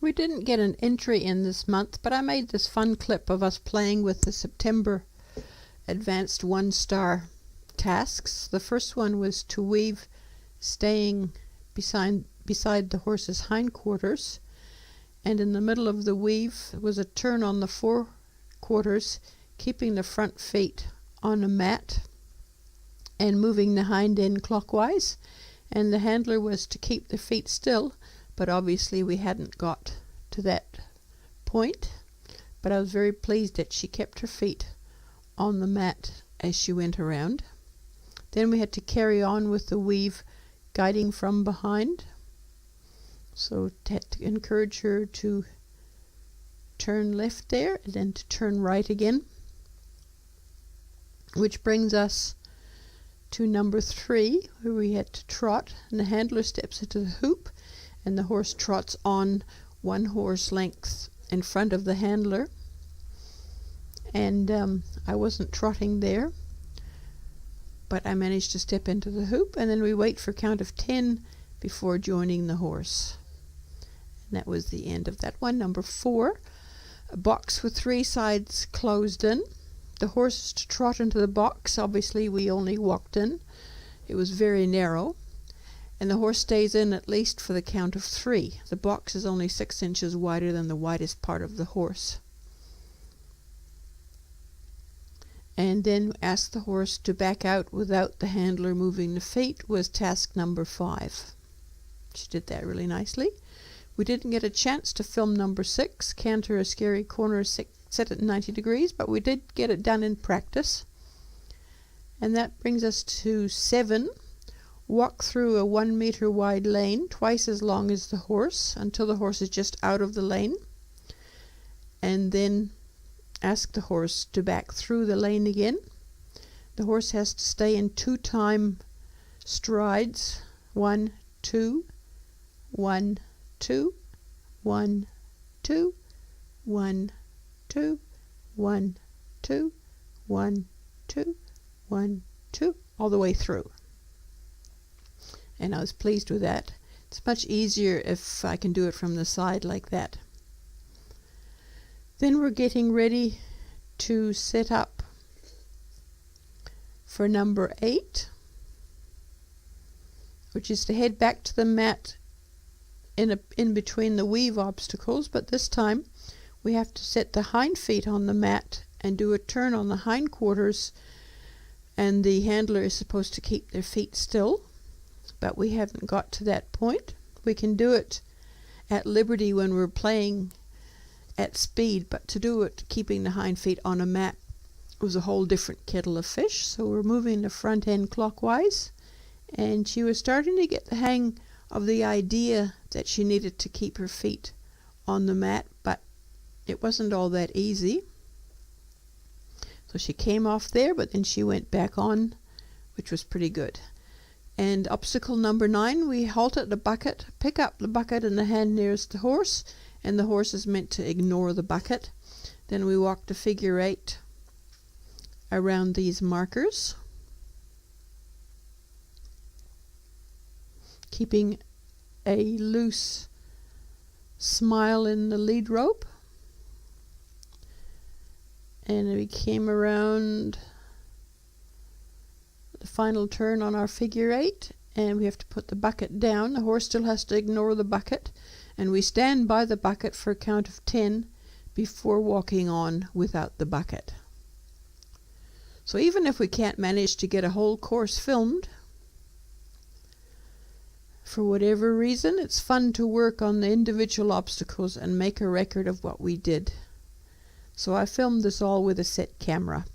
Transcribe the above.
We didn't get an entry in this month, but I made this fun clip of us playing with the September advanced 1-star tasks. The first one was to weave staying beside the horse's hindquarters, and in the middle of the weave was a turn on the forequarters, keeping the front feet on a mat and moving the hind end clockwise, and the handler was to keep the feet still, but obviously we hadn't got to that point. But I was very pleased that she kept her feet on the mat as she went around. Then we had to carry on with the weave, guiding from behind. So had to encourage her to turn left there and then to turn right again. Which brings us to number 3, where we had to trot, and the handler steps into the hoop and the horse trots on 1 horse length in front of the handler. And I wasn't trotting there, but I managed to step into the hoop, and then we wait for a count of 10 before joining the horse. And that was the end of that one. Number 4, a box with 3 sides closed in. The horse is to trot into the box. Obviously we only walked in. It was very narrow, and the horse stays in at least for the count of 3. The box is only 6 inches wider than the widest part of the horse. And then ask the horse to back out without the handler moving the feet was task number 5. She did that really nicely. We didn't get a chance to film number 6, canter a scary corner set at 90 degrees, but we did get it done in practice. And that brings us to 7. Walk through a 1 meter wide lane, twice as long as the horse, until the horse is just out of the lane. And then ask the horse to back through the lane again. The horse has to stay in 2-time strides. 1, 2, 1, 2, 1, 2, 1, 2, 1, 2, 1, 2, 1, 2, all the way through. And I was pleased with that. It's much easier if I can do it from the side like that. Then we're getting ready to set up for number 8, which is to head back to the mat in between the weave obstacles, but this time we have to set the hind feet on the mat and do a turn on the hindquarters, and the handler is supposed to keep their feet still, but we haven't got to that point. We can do it at liberty when we're playing at speed, but to do it keeping the hind feet on a mat was a whole different kettle of fish. So we're moving the front end clockwise, and she was starting to get the hang of the idea that she needed to keep her feet on the mat, but it wasn't all that easy. So she came off there, but then she went back on, which was pretty good. And obstacle number 9, we halt at the bucket, pick up the bucket in the hand nearest the horse, and the horse is meant to ignore the bucket. Then we walk the figure 8 around these markers, keeping a loose smile in the lead rope. And we came around the final turn on our figure 8, and we have to put the bucket down. The horse still has to ignore the bucket, and we stand by the bucket for a count of 10 before walking on without the bucket. So even if we can't manage to get a whole course filmed, for whatever reason, it's fun to work on the individual obstacles and make a record of what we did. So I filmed this all with a set camera.